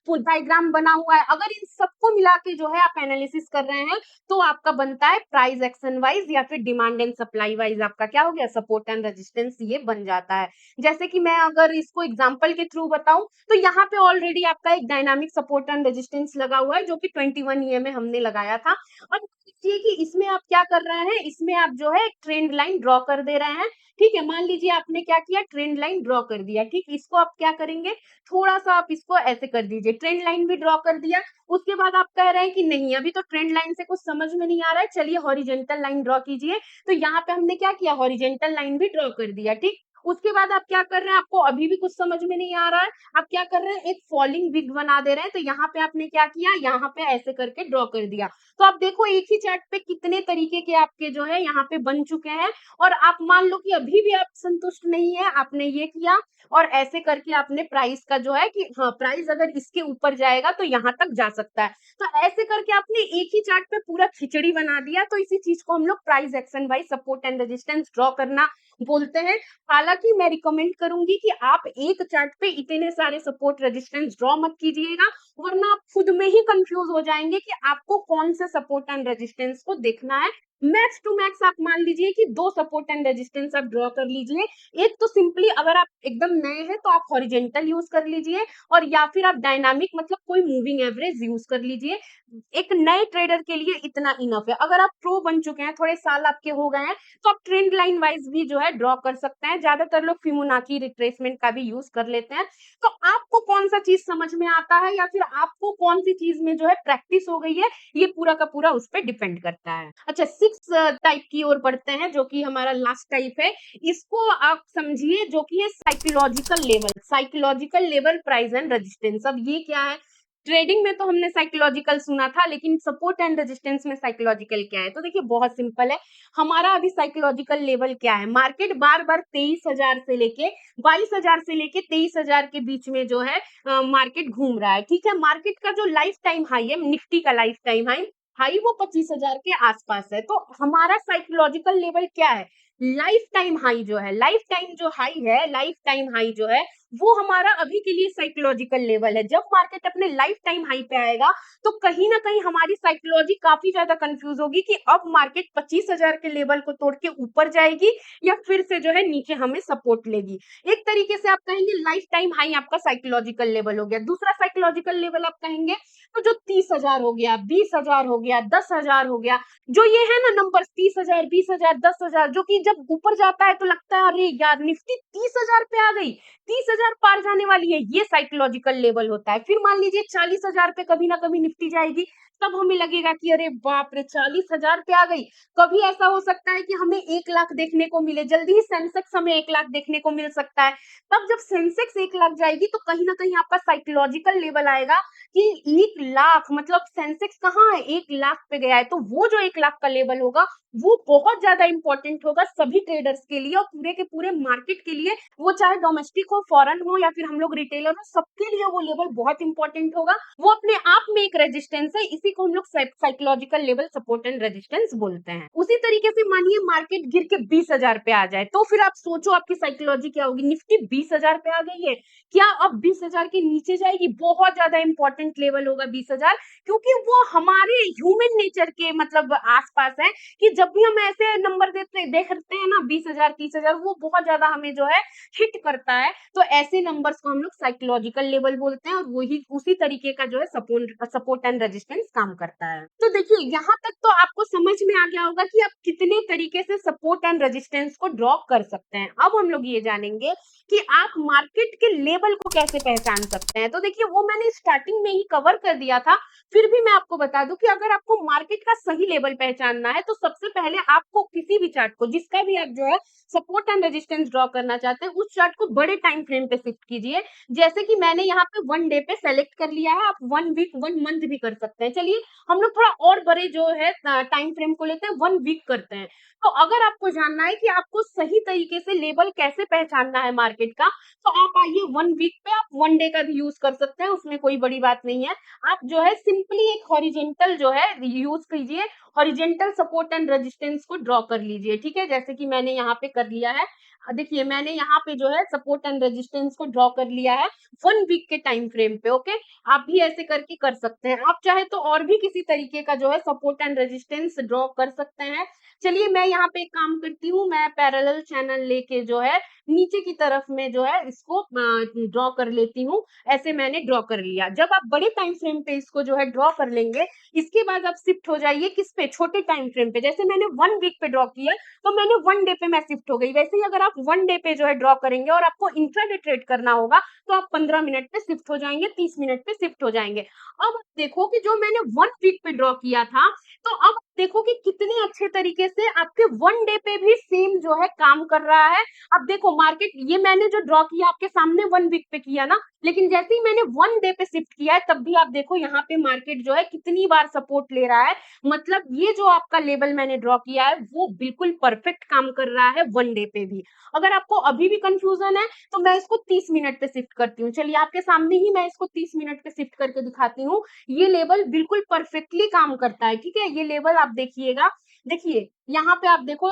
फुल डायग्राम बना हुआ है, अगर इन सबको मिला के जो है आप एनालिसिस कर रहे हैं तो आपका बनता है प्राइस एक्शन वाइज या फिर डिमांड एंड सप्लाई वाइज आपका क्या हो गया, सपोर्ट एंड रेजिस्टेंस ये बन जाता है। जैसे कि मैं अगर इसको एग्जांपल के थ्रू बताऊं तो यहाँ पे ऑलरेडी आपका एक डायनामिक सपोर्ट एंड रेजिस्टेंस लगा हुआ है जो कि 21 ईए में हमने लगाया था। और देखिए कि इसमें आप क्या कर रहे हैं, इसमें आप जो है एक ट्रेंड लाइन ड्रॉ कर दे रहे हैं। ठीक है, मान लीजिए आपने क्या किया, ट्रेंड लाइन ड्रॉ कर दिया। ठीक, इसको आप क्या करेंगे, थोड़ा सा आप इसको ऐसे कर दीजिए, ट्रेंड लाइन भी ड्रॉ कर दिया। उसके बाद आप कह रहे हैं कि नहीं अभी तो ट्रेंड लाइन से कुछ समझ में नहीं आ रहा है, चलिए हॉरिजेंटल लाइन ड्रॉ कीजिए। तो यहाँ पे हमने क्या किया, हॉरिजेंटल लाइन भी ड्रॉ कर दिया। ठीक, उसके बाद आप क्या कर रहे हैं, आपको अभी भी कुछ समझ में नहीं आ रहा है, आप क्या कर रहे हैं, एक फॉलिंग विग बना दे रहे हैं। तो यहाँ पे आपने क्या किया, यहाँ पे ऐसे करके ड्रॉ कर दिया। तो आप देखो एक ही चार्ट पे कितने तरीके के आपके जो है यहाँ पे बन चुके हैं। और आप मान लो कि अभी भी आप संतुष्ट नहीं है, आपने ये किया और ऐसे करके आपने प्राइस का जो है कि हाँ प्राइस अगर इसके ऊपर जाएगा तो यहाँ तक जा सकता है। तो ऐसे करके आपने एक ही चार्ट पे पूरा खिचड़ी बना दिया। तो इसी चीज को हम लोग price action wise support and resistance draw करना बोलते हैं। हालांकि मैं रिकमेंड करूंगी कि आप एक चार्ट पे इतने सारे सपोर्ट रेजिस्टेंस ड्रॉ मत कीजिएगा, वरना आप खुद में ही कंफ्यूज हो जाएंगे कि आपको कौन से सपोर्ट एंड रेजिस्टेंस को देखना है। मैक्स टू मैक्स आप मान लीजिए कि 2 सपोर्ट एंड रेजिस्टेंस आप ड्रॉ कर लीजिए। एक तो सिंपली अगर आप एकदम नए हैं तो आप हॉरिजेंटल यूज कर लीजिए, और या फिर आप डायनामिक मतलब कोई मूविंग एवरेज यूज कर लीजिए। एक नए ट्रेडर के लिए इतना इनफ है। अगर आप प्रो बन चुके हैं, थोड़े साल आपके हो गए हैं, तो आप ट्रेंड लाइन वाइज भी जो है ड्रॉ कर सकते हैं। ज्यादातर लोग फिबोनाची रिट्रेसमेंट का भी यूज कर लेते हैं। तो आपको कौन सा चीज समझ में आता है या फिर आपको कौन सी चीज में जो है प्रैक्टिस हो गई है, ये पूरा का पूरा उस पर डिपेंड करता है। अच्छा, 6 टाइप की ओर बढ़ते हैं जो कि हमारा लास्ट टाइप है। इसको आप समझिए जो कि है psychological level, psychological level price and resistance. अब ये क्या है, ट्रेडिंग में तो हमने साइकोलॉजिकल सुना था, लेकिन सपोर्ट एंड रेजिस्टेंस में साइकोलॉजिकल क्या है। तो देखिए बहुत सिंपल है, हमारा अभी साइकोलॉजिकल लेवल क्या है, मार्केट बार बार 23,000 से लेके 22,000 से लेके 23,000 के बीच में जो है मार्केट घूम रहा है। ठीक है, मार्केट का जो लाइफ टाइम हाई है, निफ्टी का लाइफ टाइम हाई हाई वो 25,000 के आसपास है। तो हमारा साइकोलॉजिकल लेवल क्या है, लाइफ टाइम हाई जो है, लाइफ टाइम जो हाई है, लाइफ टाइम हाई जो है वो हमारा अभी के लिए साइकोलॉजिकल लेवल है। जब मार्केट अपने लाइफ टाइम हाई पे आएगा तो कहीं ना कहीं हमारी साइकोलॉजी काफी ज्यादा कंफ्यूज होगी कि अब मार्केट 25,000 के लेवल को तोड़ के ऊपर जाएगी या फिर से जो है नीचे हमें सपोर्ट लेगी। एक तरीके से आप कहेंगे लाइफ टाइम हाई आपका साइकोलॉजिकल लेवल हो गया। दूसरा साइकोलॉजिकल लेवल आप कहेंगे तो जो 30,000 हो गया, 20,000 हो गया, 10,000 हो गया, जो ये है ना नंबर 30,000, 20,000, 10,000, जो कि जब ऊपर जाता है तो लगता है अरे यार निफ्टी 30,000 पे आ गई, 30,000 पार जाने वाली है, ये साइकोलॉजिकल लेवल होता है। फिर मान लीजिए 40,000 पे कभी ना कभी निफ्टी जाएगी, तब हमें लगेगा कि अरे बाप रे 40,000 पे आ गई। कभी ऐसा हो सकता है कि हमें 1 लाख देखने को मिले, जल्दी ही सेंसेक्स हमें 1 लाख देखने को मिल सकता है। तब जब सेंसेक्स 1 लाख जाएगी तो कहीं ना कहीं आपका साइकोलॉजिकल लेवल आएगा कि 1 लाख मतलब सेंसेक्स कहाँ है, 1 लाख पे गया है। तो वो जो 1 लाख का लेवल होगा वो बहुत ज्यादा इंपॉर्टेंट होगा सभी ट्रेडर्स के लिए और पूरे के पूरे मार्केट के लिए। वो चाहे डोमेस्टिक हो, फॉरेन हो या फिर हम लोग रिटेलर हो, सबके लिए वो लेवल बहुत इंपॉर्टेंट होगा। वो अपने आप में एक रेजिस्टेंस है, इसी को हम लोग psychological level support and resistance बोलते हैं। उसी तरीके से मानिए मार्केट गिर के 20,000 पे आ जाए, तो फिर आप सोचो आपकी साइकोलॉजी क्या होगी। निफ्टी 20,000 पे आ गई है, क्या अब 20,000 के नीचे जाएगी? बहुत ज्यादा इंपॉर्टेंट लेवल होगा 20,000, क्योंकि वो हमारे ह्यूमन नेचर के मतलब आसपास है कि जब भी हम ऐसे नंबर देखते हैं ना 20,000, 30,000, वो बहुत ज्यादा हमें जो है हिट करता है। तो ऐसे नंबर्स को हम लोग साइकोलॉजिकल लेवल बोलते हैं और वही उसी तरीके का जो है सपोर्ट एंड रेजिस्टेंस काम करता है। तो देखिए यहाँ तक तो आपको समझ में आ गया होगा कि आप कितने तरीके से सपोर्ट एंड रेजिस्टेंस को ड्रॉ कर सकते हैं। अब हम लोग ये जानेंगे कि आप मार्केट के लेवल को कैसे पहचान सकते हैं। तो देखिए वो मैंने स्टार्टिंग में ही कवर कर दिया था, फिर भी मैं आपको बता दूं कि अगर आपको मार्केट का सही लेवल पहचानना है तो सबसे पहले आपको किसी भी चार्ट को, जिसका भी आप जो है सपोर्ट एंड रेजिस्टेंस ड्रॉ करना चाहते हैं, उस चार्ट को बड़े टाइम फ्रेम पे शिफ्ट कीजिए। जैसे कि मैंने यहाँ पे 1 डे पे सेलेक्ट कर लिया है, आप 1 वीक 1 मंथ भी कर सकते हैं। चलिए हम लोग थोड़ा और बड़े जो है टाइम फ्रेम को लेते हैं, 1 वीक करते हैं। तो अगर आपको जानना है कि आपको सही तरीके से लेवल कैसे पहचानना है मार्केट का, तो आप आइए 1 वीक पे, आप 1 डे का भी यूज़ कर सकते हैं, उसमें कोई बड़ी बात नहीं है। आप जो है सिंपली एक हॉरिजॉन्टल जो है यूज़ कीजिए, हॉरिजॉन्टल सपोर्ट एंड रेजिस्टेंस को ड्रॉ कर लीजिए, ठीक है? जैसे कि मैंने यहाँ पे कर लिया है। देखिए मैंने यहाँ पे जो है सपोर्ट एंड रेजिस्टेंस को ड्रॉ कर लिया है 1 वीक के टाइम फ्रेम पे, ओके? आप भी ऐसे करके कर सकते हैं। आप चाहे तो और भी किसी तरीके का जो है सपोर्ट एंड रेजिस्टेंस ड्रॉ कर सकते हैं। चलिए मैं यहाँ पे एक काम करती हूँ, मैं पैरेलल चैनल लेके जो है नीचे की तरफ में जो है इसको ड्रॉ कर लेती हूँ। ऐसे मैंने ड्रॉ कर लिया। जब आप बड़े टाइम फ्रेम पे इसको जो है ड्रॉ कर लेंगे, इसके बाद आप शिफ्ट हो जाइए किस पे? छोटे टाइम फ्रेम पे। जैसे मैंने 1 वीक पे ड्रॉ किया, तो मैंने 1 डे पे मैं शिफ्ट हो गई। वैसे ही अगर आप 1 डे पे जो है ड्रॉ करेंगे और आपको इंट्राडे ट्रेड करना होगा, तो आप 15 मिनट पे शिफ्ट हो जाएँगे, 30 मिनट पे शिफ्ट हो जाएँगे। अब देखो कि जो मैंने 1 वीक पे ड्रॉ किया था, तो अब देखो कि कितने अच्छे तरीके से आपके 1 डे पे भी सेम जो है काम कर रहा है। अब देखो मार्केट, ये मैंने जो ड्रॉ किया आपके सामने 1 वीक पे किया ना, लेकिन जैसे ही मैंने 1 डे पे शिफ्ट किया है, तब भी आप देखो यहाँ पे मार्केट जो है कितनी बार सपोर्ट ले रहा है। मतलब ये जो आपका लेवल मैंने ड्रॉ किया है, वो बिल्कुल परफेक्ट काम कर रहा है 1 डे पे भी। अगर आपको अभी भी कंफ्यूजन है, तो मैं इसको 30 मिनट पे शिफ्ट करती हूँ। चलिए आपके सामने ही मैं इसको 30 मिनट पे शिफ्ट करके दिखाती हूँ। ये लेवल बिल्कुल परफेक्टली काम करता है, ठीक है? ये लेवल आप देखिएगा, देखिए यहाँ पे आप देखो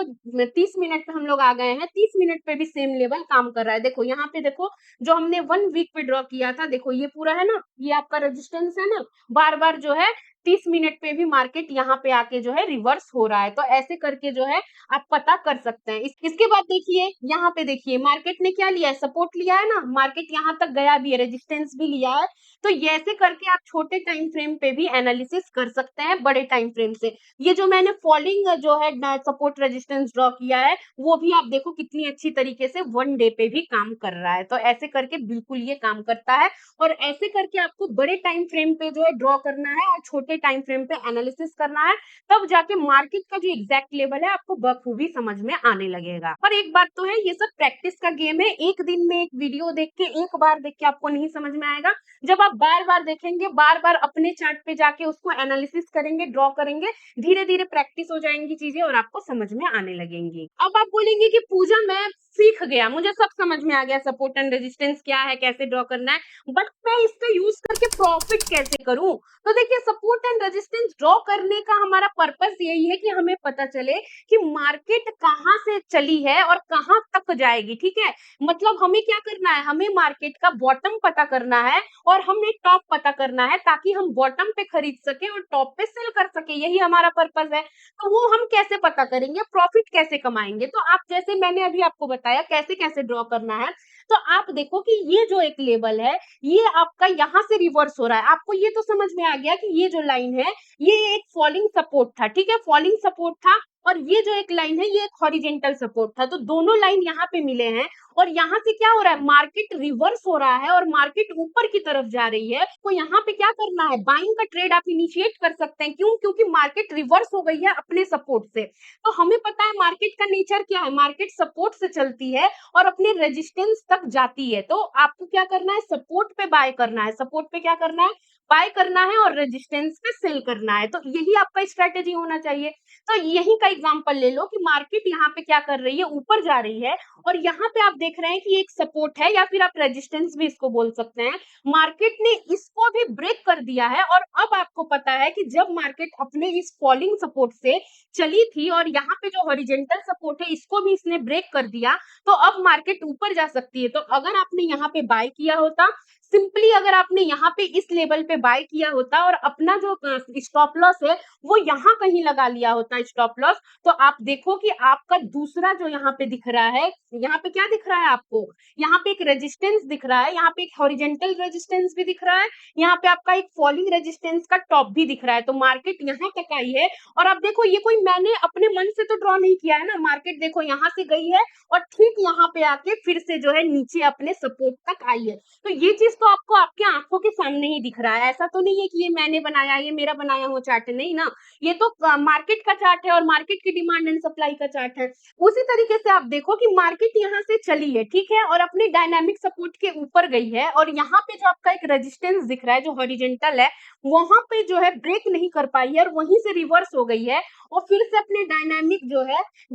30 मिनट पे हम लोग आ गए हैं, 30 मिनट पे भी सेम लेवल काम कर रहा है। देखो यहाँ पे देखो, जो हमने 1 वीक पे ड्रॉ किया था, देखो ये पूरा है ना, ये आपका रेजिस्टेंस है ना, बार-बार जो है 30 मिनट पे भी मार्केट यहाँ पे आके जो है रिवर्स हो रहा है। तो ऐसे करके जो है आप पता कर सकते हैं। इसके बाद देखिए, यहाँ पे देखिए मार्केट ने क्या लिया है? सपोर्ट लिया है ना, मार्केट यहाँ तक गया भी है, रेजिस्टेंस भी लिया है। तो ये ऐसे करके आप छोटे टाइम फ्रेम पे भी एनालिसिस कर सकते हैं बड़े टाइम फ्रेम से। ये जो मैंने फॉलिंग जो है सपोर्ट रेजिस्टेंस ड्रॉ किया है, वो भी आप देखो कितनी अच्छी तरीके से 1 डे पे भी काम कर रहा है। तो ऐसे करके बिल्कुल ये काम करता है, और ऐसे करके आपको बड़े टाइम फ्रेम पे जो है ड्रॉ करना है और छोटे टाइम फ्रेम पे एनालिसिस करना है, तब जाके मार्केट का जो एग्जैक्ट लेवल है आपको बखूबी समझ में आने लगेगा। और एक बात तो है, ये सब प्रैक्टिस का गेम है। एक दिन में एक वीडियो देख के, एक बार देख के आपको नहीं समझ में आएगा। जब आप बार-बार देखेंगे, बार-बार अपने चार्ट पे जाके उसको एनालिसिस करेंगे, ड्रॉ करेंगे, धीरे-धीरे प्रैक्टिस हो जाएँगी चीज़ें और आपको समझ में आने लगेंगी। अब आप बोलेंगे कि पूजा मैं सीख गया, मुझे सब समझ में आ गया, सपोर्ट एंड रेजिस्टेंस क्या है, कैसे ड्रॉ करना है, बट मैं इसका यूज़ करके प्रॉफिट कैसे करूँ? तो देखिए सपोर्ट एंड रेजिस्टेंस ड्रॉ करने का हमारा पर्पस यही है कि हमें पता चले कि मार्केट कहाँ से चली है और कहाँ तक जाएगी, ठीक है? मतलब हमें क्या करना है? हमें मार्केट का बॉटम पता करना है और हमें टॉप पता करना है, ताकि हम बॉटम पे खरीद सके और टॉप पे सेल कर सके, यही हमारा पर्पस है। तो वो हम कैसे पता करेंगे? प्रॉफिट कैसे कमाएँगे? तो आप जैसे मैंने अभी आपको बताया कैसे-कैसे ड्रॉ करना है, तो आप देखो कि ये जो एक लेवल है, ये आपका यहाँ से रिवर्स हो रहा है। आपको ये तो समझ में आ गया कि ये जो लाइन है, ये एक फॉलिंग सपोर्ट था, ठीक है? फॉलिंग सपोर्ट था, और ये जो एक लाइन है, ये एक हॉरिजॉन्टल सपोर्ट था। तो दोनों लाइन यहाँ पे मिले हैं, और यहाँ से क्या हो रहा है? मार्केट रिवर्स हो रहा है और मार्केट ऊपर की तरफ जा रही है। तो यहाँ पे क्या करना है? बाइंग का ट्रेड आप इनिशिएट कर सकते हैं। क्यों? क्योंकि मार्केट रिवर्स हो गई है अपने सपोर्ट से। तो हमें पता है मार्केट का नेचर क्या है? मार्केट सपोर्ट से चलती है और अपने रेजिस्टेंस तक जाती है। तो आपको क्या करना है? सपोर्ट पे बाय करना है। सपोर्ट पे क्या करना है? बाय करना है, और रेजिस्टेंस पे सेल करना है। तो यही आपका स्ट्रेटेजी होना चाहिए। तो यही का एग्जांपल ले लो कि मार्केट यहाँ पे क्या कर रही है? ऊपर जा रही है, और यहाँ पे आप देख रहे हैं कि एक सपोर्ट है, या फिर आप रेजिस्टेंस भी इसको बोल सकते हैं। मार्केट ने इसको भी ब्रेक कर दिया है, और अब आपको पता है कि जब मार्केट अपने इस फॉलिंग सपोर्ट से चली थी और यहाँ पे जो हॉरिजॉन्टल सपोर्ट है, इसको भी इसने ब्रेक कर दिया, तो अब मार्केट ऊपर जा सकती है। तो अगर आपने यहाँ पे बाय किया होता, सिंपली अगर आपने यहाँ पे इस लेवल पे बाय किया होता और अपना जो स्टॉप लॉस है वो यहाँ कहीं लगा लिया होता स्टॉप लॉस, तो आप देखो कि आपका दूसरा जो यहाँ पे दिख रहा है, यहाँ पे क्या दिख रहा है आपको? यहाँ पे एक रेजिस्टेंस दिख रहा है, यहाँ पे एक हॉरिजॉन्टल रेजिस्टेंस भी दिख रहा है, यहाँ पे आपका एक फॉलिंग रेजिस्टेंस का टॉप भी दिख रहा है। तो मार्केट यहाँ तक आई है, और अब देखो ये कोई मैंने अपने मन से तो ड्रॉ नहीं किया है ना। मार्केट देखो यहाँ से गई है और ठीक यहाँ पे आके फिर से जो है नीचे अपने सपोर्ट तक आई है। तो ये चीज तो आपको आपके आँखों के सामने ही दिख रहा है। ऐसा तो नहीं है कि ये मैंने बनाया, ये मेरा बनाया हुआ चार्ट है, नहीं ना। ये तो मार्केट का चार्ट है और मार्केट की डिमांड एंड सप्लाई का चार्ट है। उसी तरीके से आप देखो कि मार्केट यहाँ से चली है, ठीक है, और अपने डायनामिक सपोर्ट के ऊपर गई है और यहाँ पे जो आपका एक रेजिस्टेंस दिख रहा है, जो हॉरिजॉन्टल है, वहां पे जो है ब्रेक नहीं कर पाई है और वहीं से रिवर्स हो गई है और फिर से अपने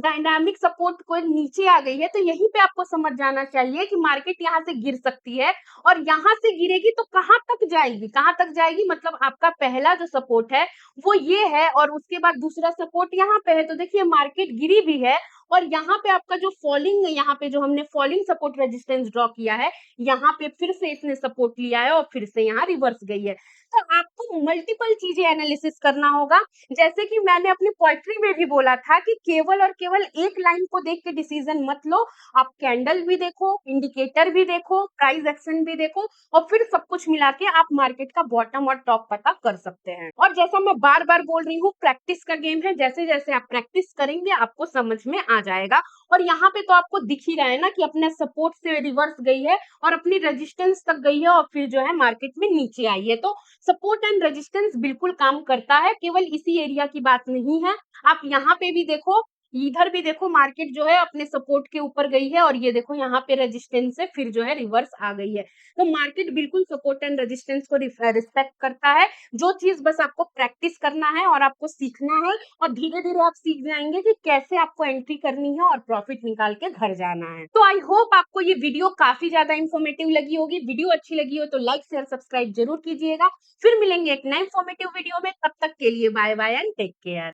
डायनामिक सपोर्ट को नीचे आ गई है। तो यहीं पे आपको समझ जाना चाहिए कि मार्केट यहाँ से गिर सकती है और यहाँ से गिरेगी तो कहाँ तक जाएगी, कहाँ तक जाएगी, मतलब आपका पहला जो सपोर्ट है वो ये है और उसके बाद दूसरा सपोर्ट यहाँ पे है। तो देखिए मार्केट गिरी भी है और यहाँ पे आपका जो फॉलिंग, यहाँ पे जो हमने फॉलिंग सपोर्ट रेजिस्टेंस ड्रॉ किया है, यहाँ पे फिर से इसने सपोर्ट लिया है और फिर से यहाँ रिवर्स गई है। तो आपको मल्टीपल चीजें एनालिसिस करना होगा। जैसे कि मैंने अपनी पोएट्री में भी बोला था कि केवल और केवल एक लाइन को देख के डिसीजन मत लो, आप कैंडल भी देखो, इंडिकेटर भी देखो, प्राइस एक्शन भी देखो और फिर सब कुछ मिला के आप मार्केट का बॉटम और टॉप पता कर सकते हैं। और जैसा मैं बार बार बोल रही हूँ, प्रैक्टिस का गेम है, जैसे जैसे आप प्रैक्टिस करेंगे आपको समझ में आ जाएगा। और यहाँ पे तो आपको दिख ही रहा है ना कि अपने सपोर्ट से रिवर्स गई है और अपनी रेजिस्टेंस तक गई है और फिर जो है मार्केट में नीचे आई है। तो सपोर्ट एंड रेजिस्टेंस बिल्कुल काम करता है, केवल इसी एरिया की बात नहीं है। आप यहाँ पे भी देखो, इधर भी देखो, मार्केट जो है अपने सपोर्ट के ऊपर गई है और ये देखो यहाँ पे रेजिस्टेंस से फिर जो है रिवर्स आ गई है। तो मार्केट बिल्कुल सपोर्ट एंड रेजिस्टेंस को रिस्पेक्ट करता है। जो चीज बस आपको प्रैक्टिस करना है और आपको सीखना है और धीरे धीरे आप सीख जाएंगे कि कैसे आपको एंट्री करनी है और प्रॉफिट निकाल के घर जाना है। तो आई होप आपको ये वीडियो काफी ज्यादा इंफॉर्मेटिव लगी होगी। वीडियो अच्छी लगी हो तो लाइक शेयर सब्सक्राइब जरूर कीजिएगा। फिर मिलेंगे एक नए इंफॉर्मेटिव वीडियो में, तब तक के लिए bye bye and take care.